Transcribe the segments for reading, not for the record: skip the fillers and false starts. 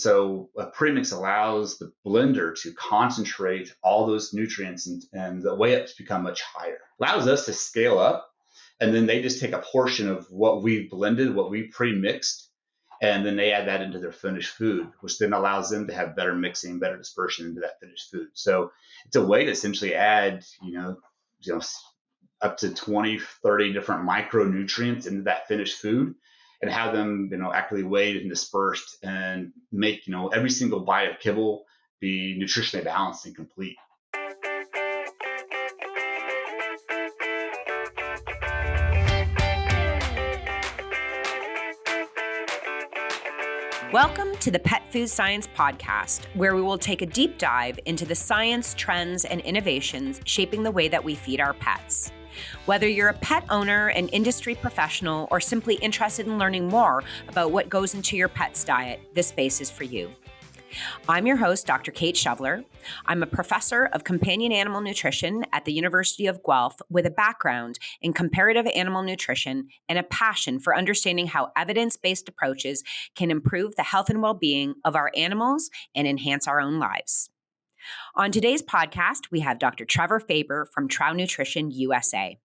so a premix allows the blender to concentrate all those nutrients and the way ups become much higher. Allows us to scale up, and then they just take a portion of what we blended, what we pre-mixed, and then they add that into their finished food, which then allows them to have better mixing, better dispersion into that finished food. So it's a way to essentially add, up to 20, 30 different micronutrients into that finished food and have them, accurately weighed and dispersed and make, every single bite of kibble be nutritionally balanced and complete. Welcome to the Pet Food Science Podcast, where we will take a deep dive into the science, trends, and innovations shaping the way that we feed our pets. Whether you're a pet owner, an industry professional, or simply interested in learning more about what goes into your pet's diet, this space is for you. I'm your host, Dr. Kate Shoveler. I'm a professor of Companion Animal Nutrition at the University of Guelph with a background in comparative animal nutrition and a passion for understanding how evidence-based approaches can improve the health and well-being of our animals and enhance our own lives. On today's podcast, we have Dr. Trevor Faber from Trouw Nutrition, USA.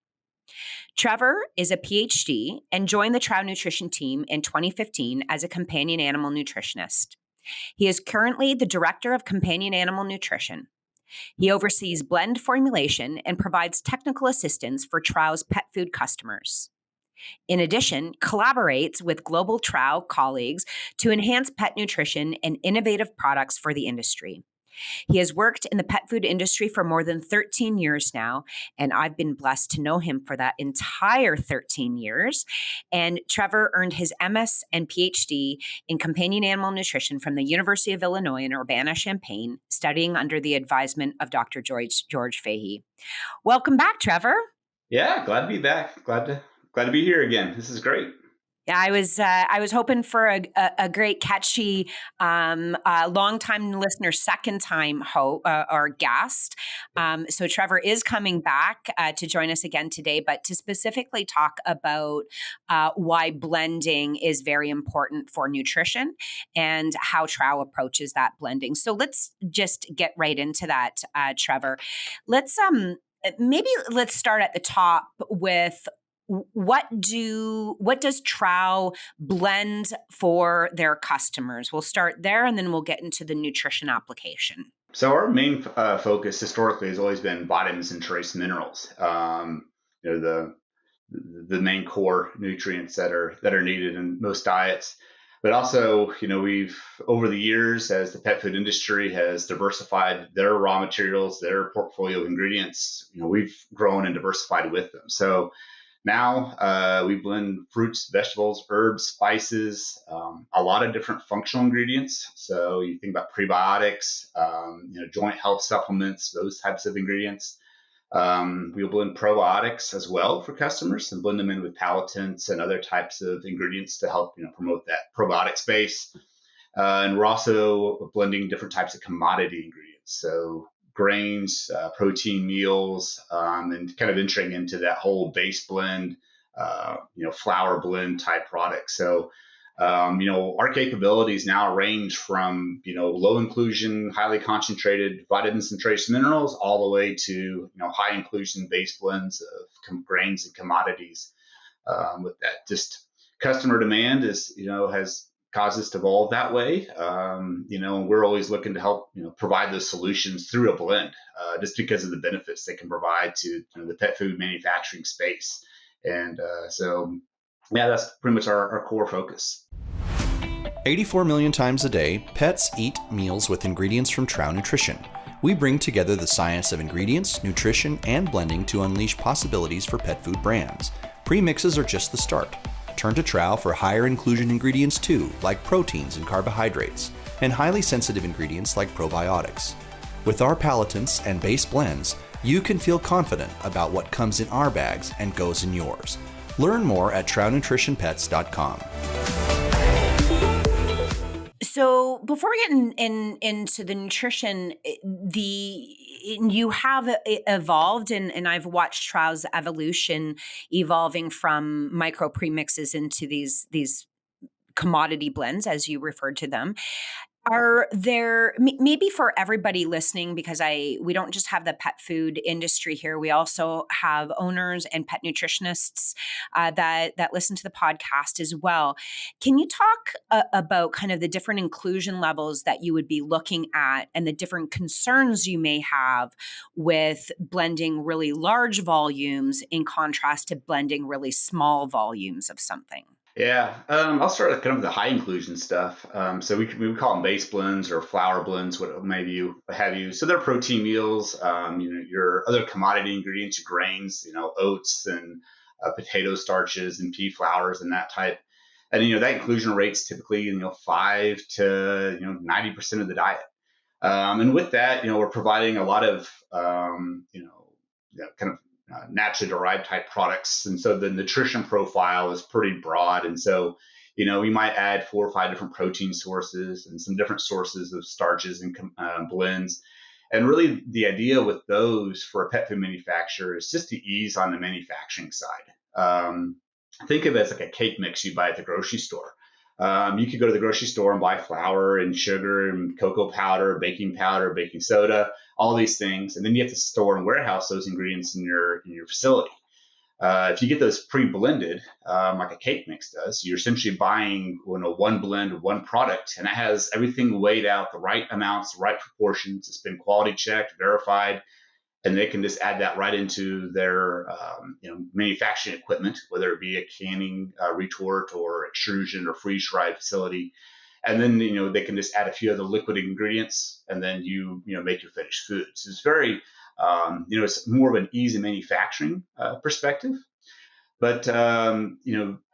Trevor is a PhD and joined the Trouw Nutrition team in 2015 as a companion animal nutritionist. He is currently the Director of Companion Animal Nutrition. He oversees blend formulation and provides technical assistance for Trouz's pet food customers. In addition, collaborates with global Trouw colleagues to enhance pet nutrition and innovative products for the industry. He has worked in the pet food industry for more than 13 years now, and I've been blessed to know him for that entire 13 years. And Trevor earned his MS and PhD in Companion Animal Nutrition from the University of Illinois in Urbana-Champaign, studying under the advisement of Dr. George Fahey. Welcome back, Trevor. Yeah, glad to be back. Glad to be here again. This is great. Yeah, I was hoping for a great, catchy, long-time listener, second-time or guest. So Trevor is coming back to join us again today, but to specifically talk about why blending is very important for nutrition and how Trouw approaches that blending. So let's just get right into that, Trevor. Let's start at the top with what does Trouw blend for their customers? We'll start there, and then we'll get into the nutrition application. So our main focus historically has always been vitamins and trace minerals. The main core nutrients that are needed in most diets. But also, we've over the years, as the pet food industry has diversified their raw materials, their portfolio of ingredients, we've grown and diversified with them. So now we blend fruits, vegetables, herbs, spices, a lot of different functional ingredients. So you think about prebiotics, joint health supplements, those types of ingredients. We'll blend probiotics as well for customers and blend them in with palatants and other types of ingredients to help promote that probiotic space. And we're also blending different types of commodity ingredients. So grains, protein meals, and kind of entering into that whole base blend, flour blend type product. So, our capabilities now range from, low inclusion, highly concentrated vitamins and trace minerals all the way to, high inclusion base blends of grains and commodities. With that, just customer demand has caused us to evolve that way. We're always looking to help, provide those solutions through a blend, just because of the benefits they can provide to the pet food manufacturing space. And that's pretty much our core focus. 84 million times a day, pets eat meals with ingredients from Trouw Nutrition. We bring together the science of ingredients, nutrition, and blending to unleash possibilities for pet food brands. Premixes are just the start. Turn to Trouw for higher inclusion ingredients too, like proteins and carbohydrates, and highly sensitive ingredients like probiotics. With our palatants and base blends, you can feel confident about what comes in our bags and goes in yours. Learn more at TroughnUtritionPets.com. So before we get into the nutrition, you have evolved, and I've watched Trouw's evolution evolving from micro premixes into these commodity blends, as you referred to them. Are there maybe for everybody listening, because we don't just have the pet food industry here, we also have owners and pet nutritionists that listen to the podcast as well. Can you talk about kind of the different inclusion levels that you would be looking at and the different concerns you may have with blending really large volumes in contrast to blending really small volumes of something? Yeah, I'll start with kind of the high inclusion stuff. So we would call them base blends or flour blends, what maybe you have you. So they're protein meals. Your other commodity ingredients, your grains, oats and potato starches and pea flours and that type. And that inclusion rate's typically 5 to 90% of the diet. And with that, we're providing a lot of kind of naturally derived type products. And so the nutrition profile is pretty broad. And so, we might add 4 or 5 different protein sources and some different sources of starches and blends. And really the idea with those for a pet food manufacturer is just to ease on the manufacturing side. Think of it as like a cake mix you buy at the grocery store. You could go to the grocery store and buy flour and sugar and cocoa powder, baking soda, all these things, and then you have to store and warehouse those ingredients in your facility. If you get those pre-blended, like a cake mix does, you're essentially buying one blend, one product, and it has everything weighed out, the right amounts, the right proportions. It's been quality checked, verified, and they can just add that right into their manufacturing equipment, whether it be a canning retort or extrusion or freeze dried facility. And then they can just add a few other liquid ingredients, and then you make your finished food. So it's very it's more of an easy manufacturing perspective. But I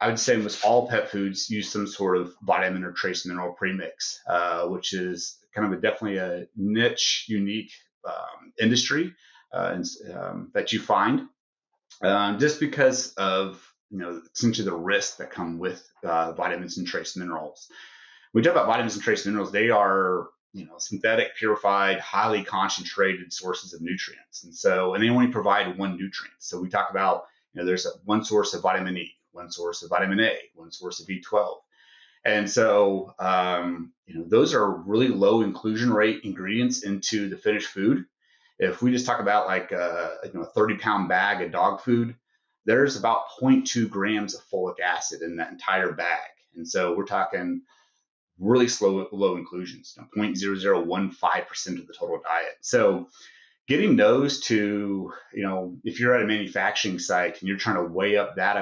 would say almost all pet foods use some sort of vitamin or trace mineral premix, which is kind of definitely a niche, unique industry that you find just because of essentially the risks that come with vitamins and trace minerals. When we talk about vitamins and trace minerals, they are synthetic, purified, highly concentrated sources of nutrients, and they only provide one nutrient. So we talk about there's one source of vitamin E, one source of vitamin A, one source of B12. And so, those are really low inclusion rate ingredients into the finished food. If we just talk about like a 30-pound bag of dog food, there's about 0.2 grams of folic acid in that entire bag. And so we're talking really low inclusions, 0.0015% of the total diet. So getting those to, if you're at a manufacturing site and you're trying to weigh up that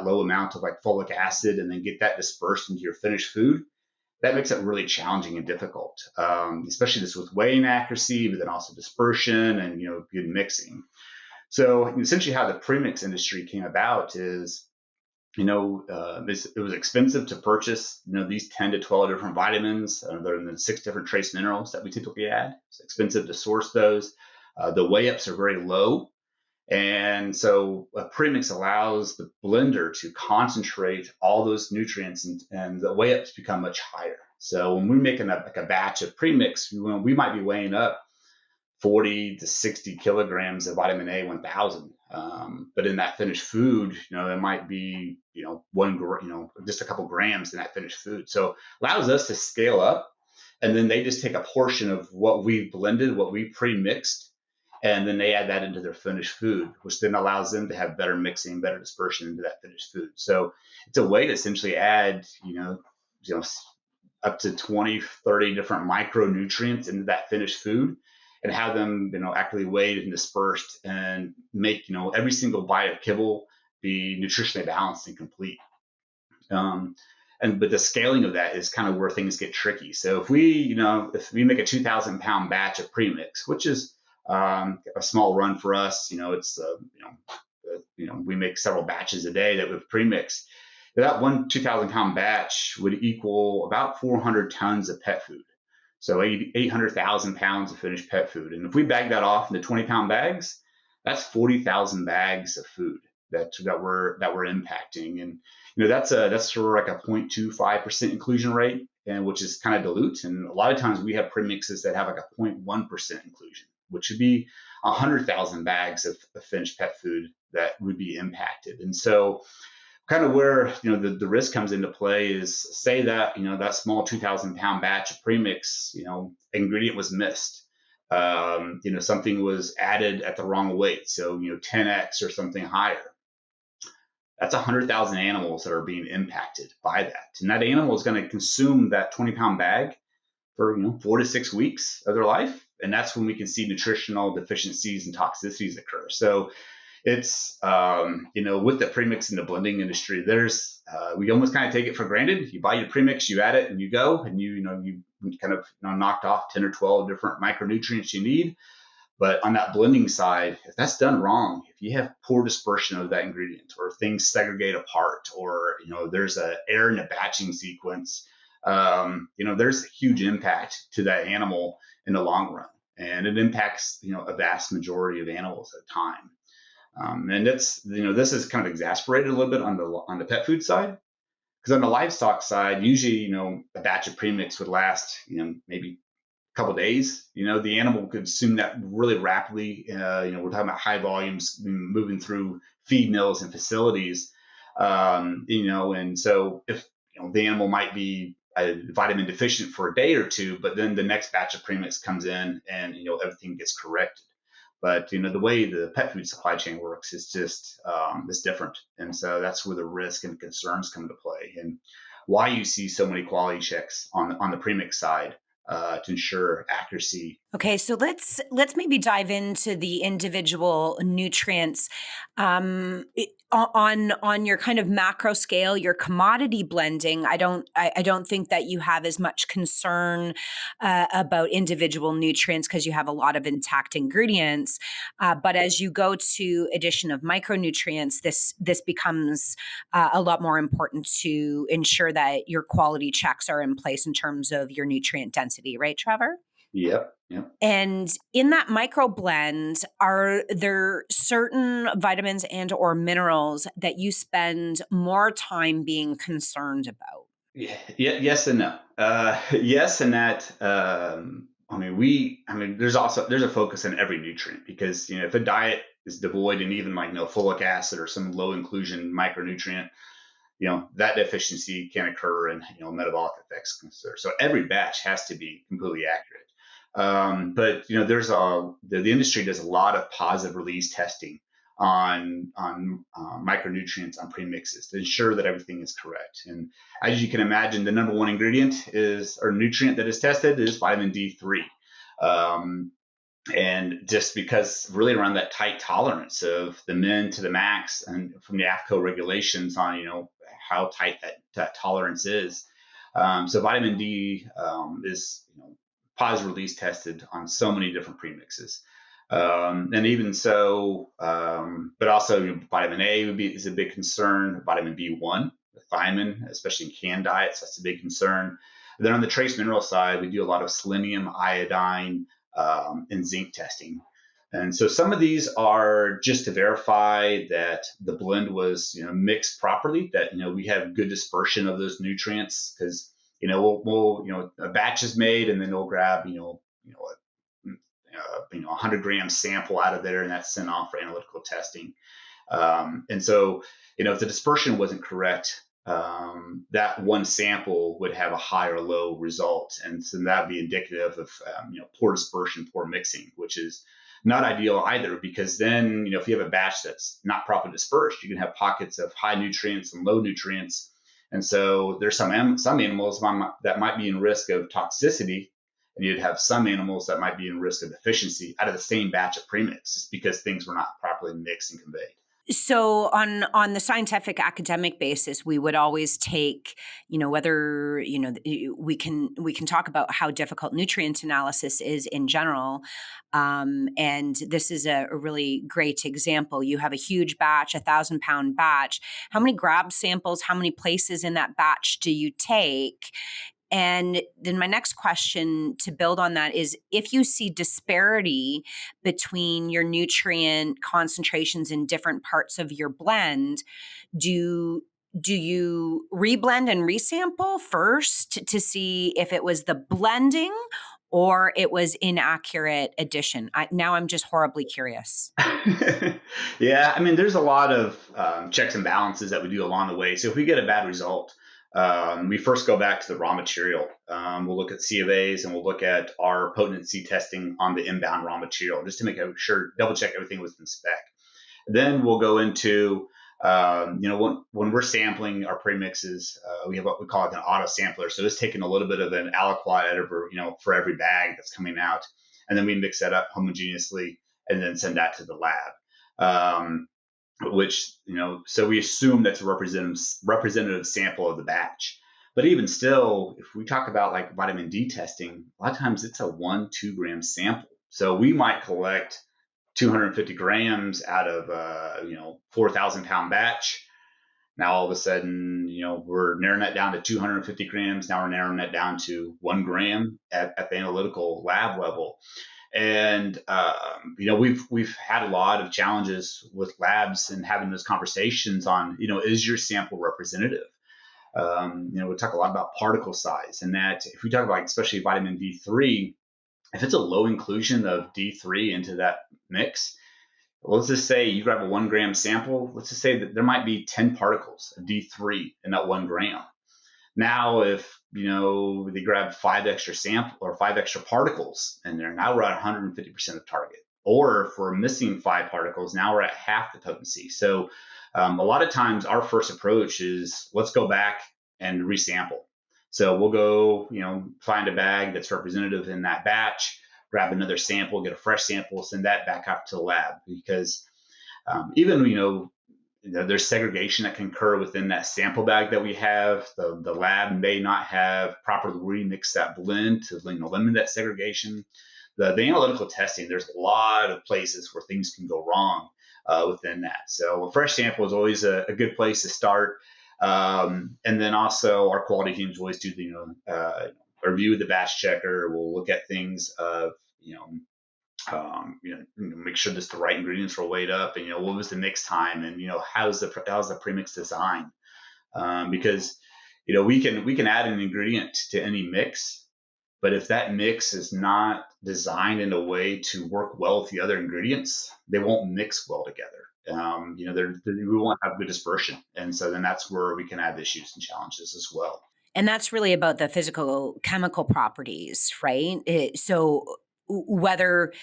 low amount of like folic acid and then get that dispersed into your finished food, that makes it really challenging and difficult, especially this with weighing accuracy, but then also dispersion and good mixing. So essentially, how the premix industry came about is, it was expensive to purchase, these 10 to 12 different vitamins, other than 6 different trace minerals that we typically add. It's expensive to source those. The weigh ups are very low. And so a premix allows the blender to concentrate all those nutrients and the weigh ups become much higher. So when we're making a batch of premix, we might be weighing up 40 to 60 kilograms of vitamin A 1000. But in that finished food, it might be, just a couple grams in that finished food. So allows us to scale up, and then they just take a portion of what we've blended, what we pre-mixed, and then they add that into their finished food, which then allows them to have better mixing, better dispersion into that finished food. So it's a way to essentially add, up to 20, 30 different micronutrients into that finished food and have them, accurately weighed and dispersed and make, every single bite of kibble be nutritionally balanced and complete. But the scaling of that is kind of where things get tricky. So if we make a 2,000-pound batch of premix, which is a small run for us, it's we make several batches a day that we've premixed. That one 2,000-pound batch would equal about 400 tons of pet food. So 800,000 pounds of finished pet food. And if we bag that off into 20-pound bags, that's 40,000 bags of food that we're impacting. And that's sort of like a 0.25% inclusion rate, and which is kind of dilute. And a lot of times we have premixes that have like a 0.1% inclusion, which would be 100,000 bags of finished pet food that would be impacted. And so kind of where the risk comes into play is, say that that small 2,000 pound batch of premix, ingredient was missed. Something was added at the wrong weight, so 10x or something higher. That's 100,000 animals that are being impacted by that, and that animal is going to consume that 20-pound bag for 4 to 6 weeks of their life, and that's when we can see nutritional deficiencies and toxicities occur. So it's with the premix and the blending industry, there's we almost kind of take it for granted. You buy your premix, you add it, and you go, and you kind of knocked off 10 or 12 different micronutrients you need. But on that blending side, if that's done wrong, if you have poor dispersion of that ingredient, or things segregate apart, or there's an error in the batching sequence, there's a huge impact to that animal in the long run, and it impacts a vast majority of animals at a time. And it's this is kind of exasperated a little bit on the pet food side, because on the livestock side, usually a batch of premix would last maybe couple of days. The animal could consume that really rapidly. We're talking about high volumes moving through feed mills and facilities. And so if the animal might be vitamin deficient for a day or two, but then the next batch of premix comes in and everything gets corrected. But the way the pet food supply chain works is just is different, and so that's where the risk and concerns come into play, and why you see so many quality checks on the premix side to ensure accuracy. Okay, so let's maybe dive into the individual nutrients on your kind of macro scale, your commodity blending. I don't think that you have as much concern about individual nutrients because you have a lot of intact ingredients. But as you go to addition of micronutrients, this becomes a lot more important to ensure that your quality checks are in place in terms of your nutrient density, right, Trevor? Yep. And in that micro blend, are there certain vitamins and or minerals that you spend more time being concerned about? Yeah, yes and no. Yes, and that. There's a focus on every nutrient, because if a diet is devoid and even like folic acid or some low inclusion micronutrient, that deficiency can occur, and metabolic effects can occur. So every batch has to be completely accurate. But there's the industry does a lot of positive release testing on micronutrients on premixes to ensure that everything is correct. And as you can imagine, the number one ingredient or nutrient that is tested is vitamin D3. And just because really around that tight tolerance of the min to the max, and from the AFCO regulations on how tight that tolerance is. So vitamin D is positive release tested on so many different premixes. And even so, but also vitamin A is a big concern. Vitamin B1, thiamine, especially in canned diets, that's a big concern. And then on the trace mineral side, we do a lot of selenium, iodine, and zinc testing. And so some of these are just to verify that the blend was mixed properly, that we have good dispersion of those nutrients, because we'll a batch is made, and then we'll grab a 100-gram sample out of there, and that's sent off for analytical testing. And so if the dispersion wasn't correct, that one sample would have a high or low result, and so that would be indicative of poor dispersion, poor mixing, which is not ideal either, because then if you have a batch that's not properly dispersed, you can have pockets of high nutrients and low nutrients. And so there's some animals that might be in risk of toxicity, and you'd have some animals that might be in risk of deficiency out of the same batch of premix, just because things were not properly mixed and conveyed. So on the scientific academic basis, we would always take, whether, we can talk about how difficult nutrient analysis is in general. And this is a really great example. You have a huge batch, 1,000-pound batch. How many grab samples, how many places in that batch do you take? And then my next question to build on that is, if you see disparity between your nutrient concentrations in different parts of your blend, do you reblend and resample first to see if it was the blending, or it was inaccurate addition? Now I'm just horribly curious. Yeah, I mean, there's a lot of checks and balances that we do along the way. So if we get a bad result, we first go back to the raw material. We'll look at C of A's and we'll look at our potency testing on the inbound raw material just to make sure, double check everything was in spec. Then we'll go into, when we're sampling our premixes, we have what we call it an auto sampler. So it's taking a little bit of an aliquot over, for every bag that's coming out. And then we mix that up homogeneously and then send that to the lab. So we assume that's a representative sample of the batch. But even still, if we talk about like vitamin D testing, a lot of times it's a 1-2 gram sample. So we might collect 250 grams out of 4,000 pound batch. Now all of a sudden, we're narrowing that down to 250 grams. Now we're narrowing that down to 1 gram at the analytical lab level. And we've had a lot of challenges with labs and having those conversations on, is your sample representative? We talk a lot about particle size, and that if we talk about especially vitamin D3, if it's a low inclusion of D3 into that mix, let's just say you grab a 1 gram sample, let's just say that there might be 10 particles of D3 in that 1 gram. Now, if they grab 5 extra particles in there, now we're at 150% of target. Or if we're missing 5 particles, now we're at half the potency. So a lot of times our first approach is let's go back and resample. So we'll go, find a bag that's representative in that batch, grab another sample, get a fresh sample, send that back out to the lab, because even, there's segregation that can occur within that sample bag that we have. The lab may not have properly remixed that blend to eliminate that segregation. The analytical testing, there's a lot of places where things can go wrong within that. So a fresh sample is always a good place to start. And then also our quality teams always do the review of the batch checker. We'll look at things of make sure that the right ingredients were weighed up, and what was the mix time, and how's the premix design, because we can add an ingredient to any mix, but if that mix is not designed in a way to work well with the other ingredients, they won't mix well together. We won't have good dispersion, and so then that's where we can have issues and challenges as well. And that's really about the physical chemical properties, right? So whether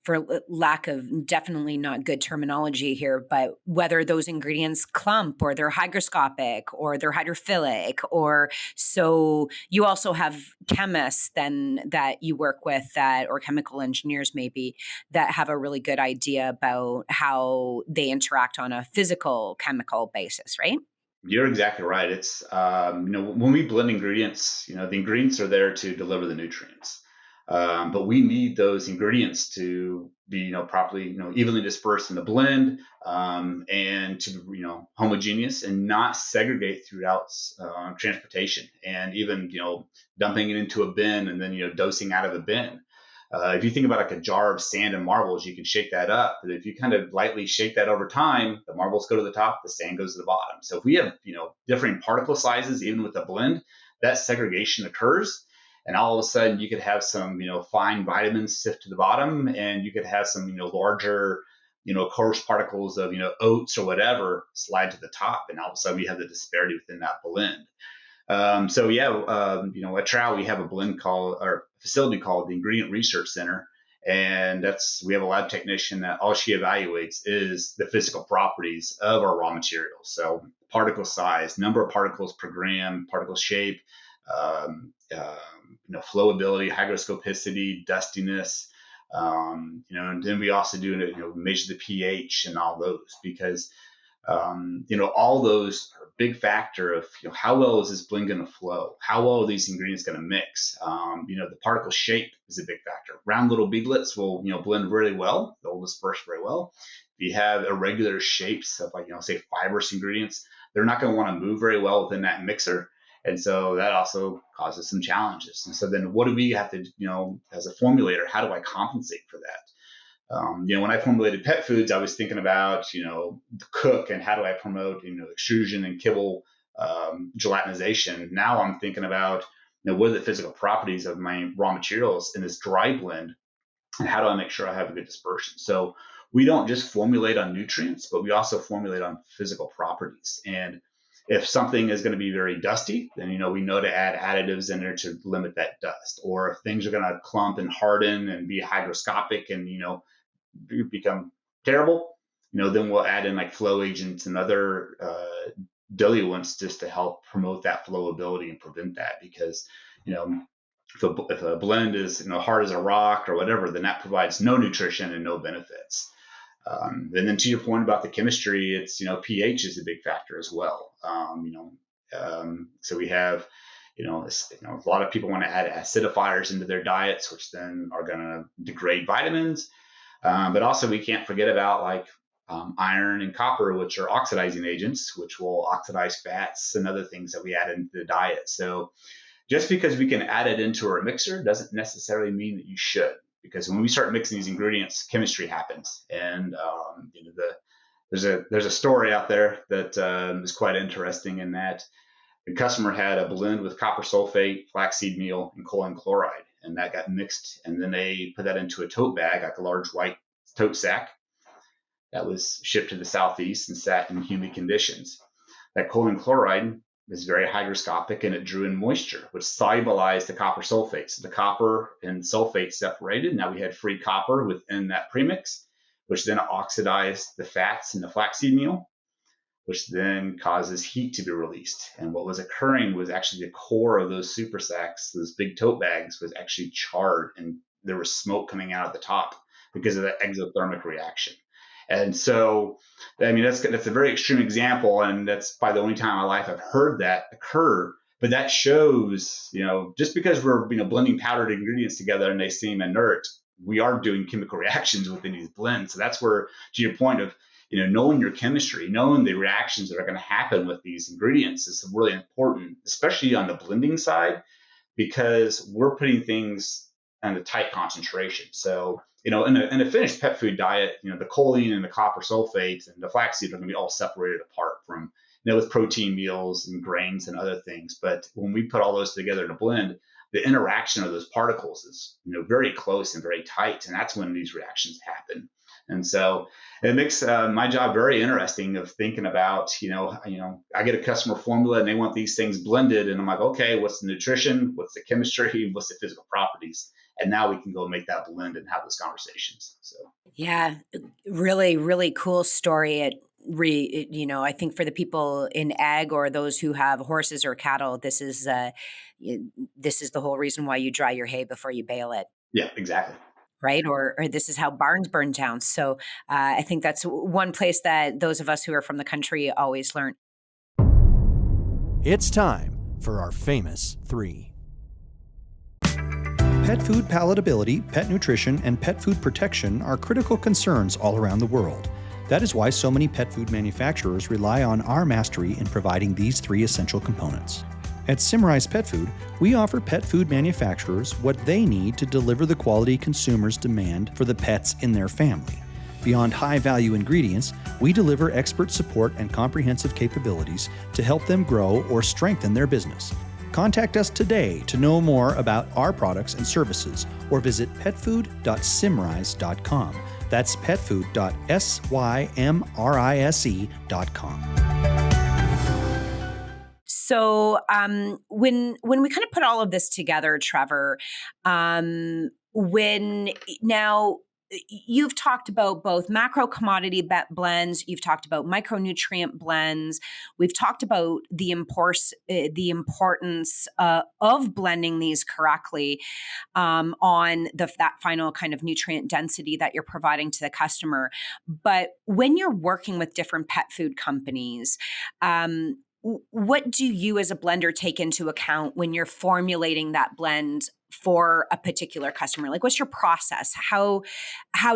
for lack of definitely not good terminology here, but whether those ingredients clump or they're hygroscopic or they're hydrophilic, or so you also have chemists then that you work with or chemical engineers maybe, that have a really good idea about how they interact on a physical chemical basis, right? You're exactly right. It's, when we blend ingredients, the ingredients are there to deliver the nutrients. But we need those ingredients to be, properly, evenly dispersed in the blend, and to be, homogeneous and not segregate throughout transportation, and even, dumping it into a bin and then, dosing out of a bin. If you think about like a jar of sand and marbles, you can shake that up. But if you kind of lightly shake that over time, the marbles go to the top, the sand goes to the bottom. So if we have, different particle sizes, even with a blend, that segregation occurs. And all of a sudden you could have some, fine vitamins sift to the bottom, and you could have some, larger, coarse particles of, oats or whatever slide to the top. And all of a sudden we have the disparity within that blend. At Trouw, we have a facility called the Ingredient Research Center. And we have a lab technician that all she evaluates is the physical properties of our raw materials. So particle size, number of particles per gram, particle shape, flowability, hygroscopicity, dustiness, and then we also do measure the pH and all those, because all those are a big factor of how well is this blend going to flow, how well are these ingredients going to mix. The particle shape is a big factor. Round little beadlets will blend really well, they'll disperse very well. If you have irregular shapes of say fibrous ingredients, they're not going to want to move very well within that mixer. And so that also causes some challenges. And so then what do we have to, as a formulator, how do I compensate for that? When I formulated pet foods, I was thinking about, the cook and how do I promote, extrusion and kibble gelatinization. Now I'm thinking about, what are the physical properties of my raw materials in this dry blend, and how do I make sure I have a good dispersion? So we don't just formulate on nutrients, but we also formulate on physical properties. And if something is going to be very dusty, then we know to add additives in there to limit that dust. Or if things are going to clump and harden and be hygroscopic and become terrible, then we'll add in like flow agents and other diluents just to help promote that flowability and prevent that. Because if a blend is hard as a rock or whatever, then that provides no nutrition and no benefits. And then to your point about the chemistry, it's pH is a big factor as well. So we have a lot of people want to add acidifiers into their diets, which then are going to degrade vitamins. But also we can't forget about like iron and copper, which are oxidizing agents, which will oxidize fats and other things that we add into the diet. So just because we can add it into our mixer doesn't necessarily mean that you should, because when we start mixing these ingredients, chemistry happens. And there's a story out there that is quite interesting in that the customer had a blend with copper sulfate, flaxseed meal, and choline chloride, and that got mixed. And then they put that into a tote bag, like a large white tote sack, that was shipped to the Southeast and sat in humid conditions. That choline chloride is very hygroscopic, and it drew in moisture, which solubilized the copper sulfate. So the copper and sulfate separated. Now we had free copper within that premix, which then oxidized the fats in the flaxseed meal, which then causes heat to be released. And what was occurring was actually the core of those super sacks, those big tote bags, was actually charred, and there was smoke coming out of the top because of that exothermic reaction. And so, that's a very extreme example, and that's probably the only time in my life I've heard that occur. But that shows, just because we're blending powdered ingredients together and they seem inert, we are doing chemical reactions within these blends. So that's where, to your point of knowing your chemistry, knowing the reactions that are going to happen with these ingredients is really important, especially on the blending side, because we're putting things in a tight concentration. So in a finished pet food diet, the choline and the copper sulfate and the flaxseed are going to be all separated apart from, with protein meals and grains and other things. But when we put all those together in a blend, the interaction of those particles is, very close and very tight. And that's when these reactions happen. And so it makes my job very interesting of thinking about, I get a customer formula and they want these things blended. And I'm like, okay, what's the nutrition? What's the chemistry? What's the physical properties? And now we can go make that blend and have those conversations. So, yeah, really, really cool story. I think for the people in ag or those who have horses or cattle, this is the whole reason why you dry your hay before you bale it. Yeah, exactly. Right? Or this is how barns burn down. So I think that's one place that those of us who are from the country always learn. It's time for our famous three. Pet food palatability, pet nutrition, and pet food protection are critical concerns all around the world. That is why so many pet food manufacturers rely on our mastery in providing these three essential components. At Symrise Pet Food, we offer pet food manufacturers what they need to deliver the quality consumers demand for the pets in their family. Beyond high-value ingredients, we deliver expert support and comprehensive capabilities to help them grow or strengthen their business. Contact us today to know more about our products and services, or visit petfood.symrise.com. That's petfood.symrise.com. So when we kind of put all of this together, Trevor, when now you've talked about both macro commodity blends, you've talked about micronutrient blends, we've talked about the importance of blending these correctly on that final kind of nutrient density that you're providing to the customer. But when you're working with different pet food companies, what do you as a blender take into account when you're formulating that blend for a particular customer? Like, what's your process? How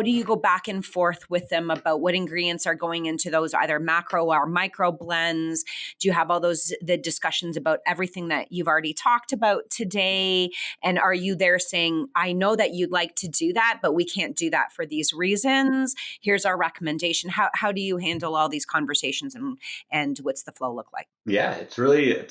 do you go back and forth with them about what ingredients are going into those either macro or micro blends? Do you have all the discussions about everything that you've already talked about today? And are you there saying, I know that you'd like to do that, but we can't do that for these reasons. Here's our recommendation. How do you handle all these conversations, and what's the flow look like? Yeah, it's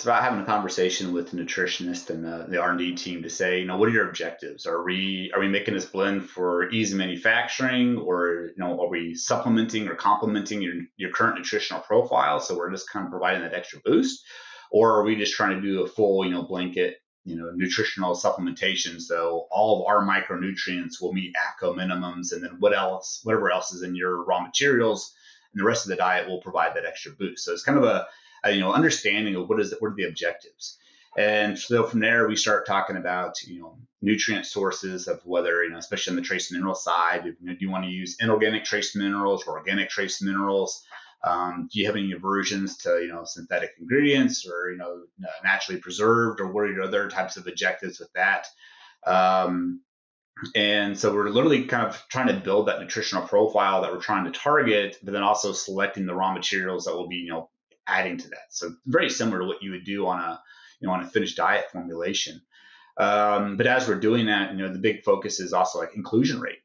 about having a conversation with the nutritionist and the R&D team to say, what are your objectives? Are we making this blend for ease of manufacturing, or are we supplementing or complementing your current nutritional profile? So we're just kind of providing that extra boost, or are we just trying to do a full blanket nutritional supplementation? So all of our micronutrients will meet AFCO minimums, and then whatever else is in your raw materials and the rest of the diet will provide that extra boost. So it's kind of a understanding of what are the objectives. And so from there, we start talking about, nutrient sources of whether, especially on the trace mineral side, do you want to use inorganic trace minerals or organic trace minerals? Do you have any aversions to, synthetic ingredients or, naturally preserved, or what are your other types of objectives with that? And so we're literally kind of trying to build that nutritional profile that we're trying to target, but then also selecting the raw materials that will be, adding to that. So very similar to what you would do on a finished diet formulation. But as we're doing that, the big focus is also like inclusion rate.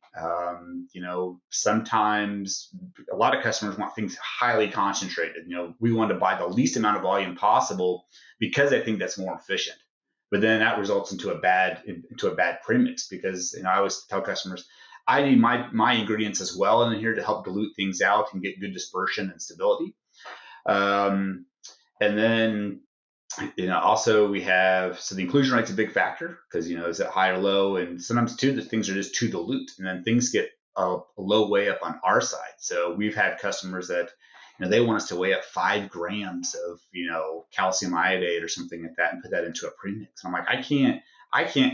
Sometimes a lot of customers want things highly concentrated. We want to buy the least amount of volume possible because I think that's more efficient. But then that results into a bad premix, because I always tell customers, I need my ingredients as well in here to help dilute things out and get good dispersion and stability. And then, also we have, so the inclusion rate's a big factor because, is it high or low? And sometimes too, the things are just too dilute, and then things get a low weigh up on our side. So we've had customers that, they want us to weigh up 5 grams of, calcium iodate or something like that and put that into a premix. I'm like, I can't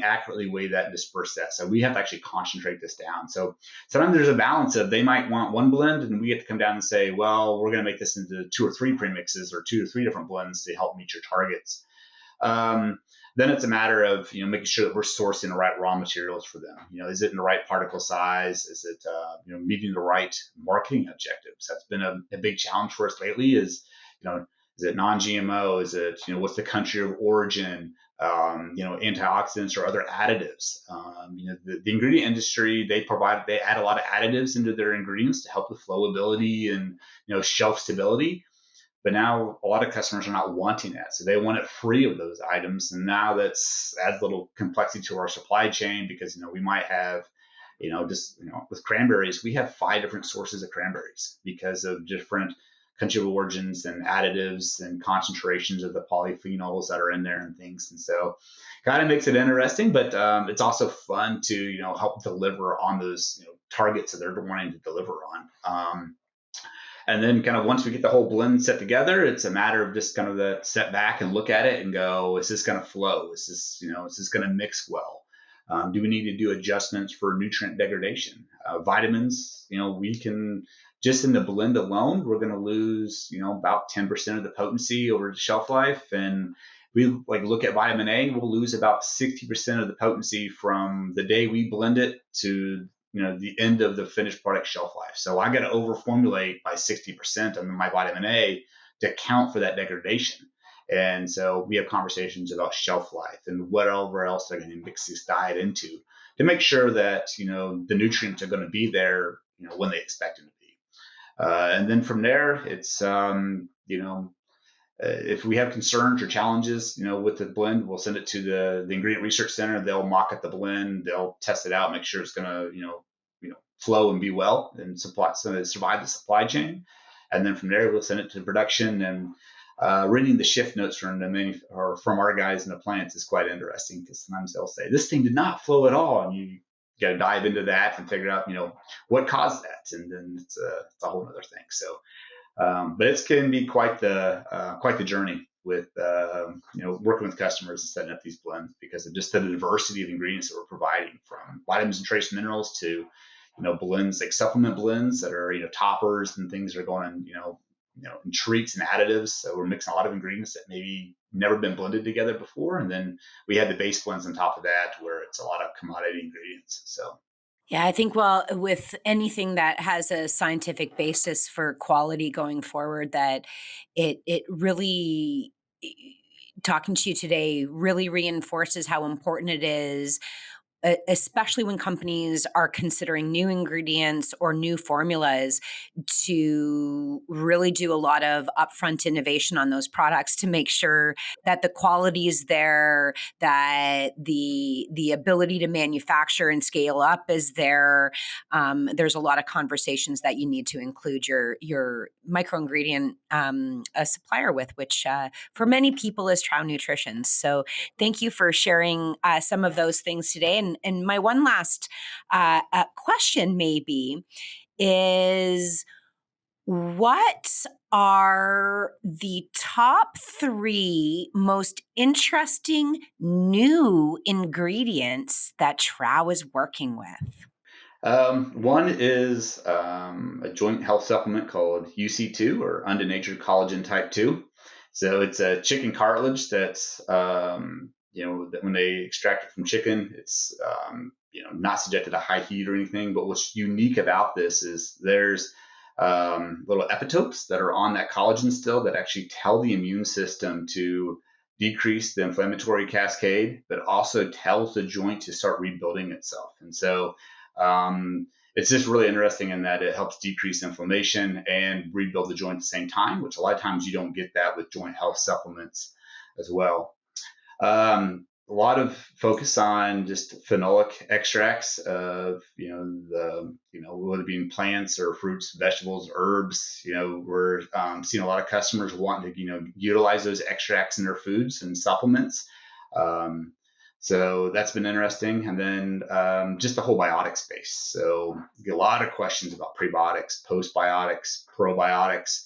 accurately weigh that and disperse that. So we have to actually concentrate this down. So sometimes there's a balance of, they might want one blend and we get to come down and say, well, we're going to make this into 2 or 3 premixes or 2 or 3 different blends to help meet your targets. Then it's a matter of, making sure that we're sourcing the right raw materials for them. Is it in the right particle size? Is it, meeting the right marketing objectives? That's been a big challenge for us lately is, is it non-GMO? Is it, what's the country of origin? Antioxidants or other additives. The ingredient industry, they add a lot of additives into their ingredients to help with flowability and, shelf stability. But now a lot of customers are not wanting that. So they want it free of those items. And now adds a little complexity to our supply chain because, we might have, with cranberries, we have 5 different sources of cranberries because of different country of origins and additives and concentrations of the polyphenols that are in there and things. And so kind of makes it interesting, but it's also fun to, help deliver on those, targets that they're wanting to deliver on. And then kind of once we get the whole blend set together, it's a matter of just kind of the step back and look at it and go, is this going to flow? Is this going to mix well? Do we need to do adjustments for nutrient degradation? Vitamins, we can, just in the blend alone, we're going to lose, about 10% of the potency over the shelf life. And we look at vitamin A, we'll lose about 60% of the potency from the day we blend it to, the end of the finished product shelf life. So I got to over formulate by 60% on my vitamin A to account for that degradation. And so we have conversations about shelf life and whatever else they're going to mix this diet into to make sure that, the nutrients are going to be there, when they expect them to be. And then from there, it's, if we have concerns or challenges, with the blend, we'll send it to the ingredient research center. They'll mock up the blend. They'll test it out, make sure it's going to, flow and be well and survive the supply chain. And then from there, we'll send it to production. And reading the shift notes from from our guys in the plants is quite interesting because sometimes they'll say this thing did not flow at all, and you got to dive into that and figure out, what caused that, and then it's a whole other thing. So. But it can be quite the journey with working with customers and setting up these blends because of just the diversity of ingredients that we're providing, from vitamins and trace minerals to blends like supplement blends that are toppers and things that are going in in treats and additives. So we're mixing a lot of ingredients that maybe never been blended together before. And then we had the base blends on top of that, where it's a lot of commodity ingredients. So Yeah, I think, well, with anything that has a scientific basis for quality going forward, that it really, talking to you today really reinforces how important it is, especially when companies are considering new ingredients or new formulas, to really do a lot of upfront innovation on those products to make sure that the quality is there, that the ability to manufacture and scale up is there. There's a lot of conversations that you need to include your micro ingredient supplier with, which for many people is Trouw Nutrition. So thank you for sharing some of those things today. And my one last question maybe is, what are the top 3 most interesting new ingredients that Trouw is working with? one is a joint health supplement called UC2, or undenatured collagen type 2. So it's a chicken cartilage that's, that when they extract it from chicken, it's, not subjected to high heat or anything. But what's unique about this is there's little epitopes that are on that collagen still that actually tell the immune system to decrease the inflammatory cascade, but also tells the joint to start rebuilding itself. And so it's just really interesting in that it helps decrease inflammation and rebuild the joint at the same time, which a lot of times you don't get that with joint health supplements as well. A lot of focus on just phenolic extracts of, whether it be in plants or fruits, vegetables, herbs. We're seeing a lot of customers wanting to, utilize those extracts in their foods and supplements. So that's been interesting. And then just the whole biotic space. So you get a lot of questions about prebiotics, postbiotics, probiotics,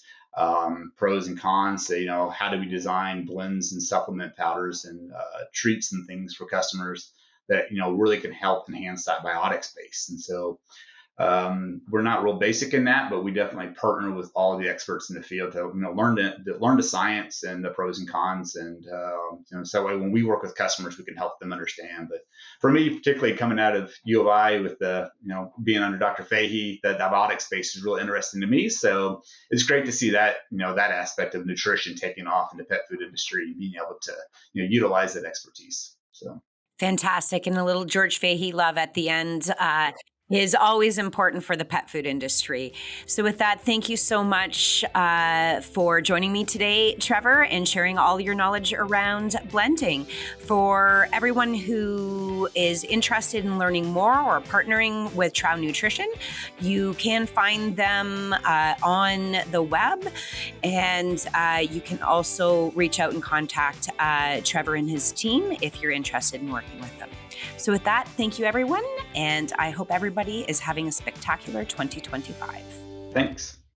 pros and cons. So, how do we design blends and supplement powders and treats and things for customers that, really can help enhance that biotic space. And so we're not real basic in that, but we definitely partner with all of the experts in the field to learn the science and the pros and cons, and so that way when we work with customers, we can help them understand. But for me, particularly coming out of U of I with the being under Dr. Fahey, the biotic space is really interesting to me. So it's great to see that that aspect of nutrition taking off in the pet food industry and being able to utilize that expertise. So. Fantastic. And a little George Fahey love at the end is always important for the pet food industry. So with that, thank you so much for joining me today, Trevor, and sharing all your knowledge around blending. For everyone who is interested in learning more or partnering with Trouw Nutrition, you can find them on the web, and you can also reach out and contact Trevor and his team if you're interested in working with them. So with that, thank you, everyone, and I hope everybody is having a spectacular 2025. Thanks.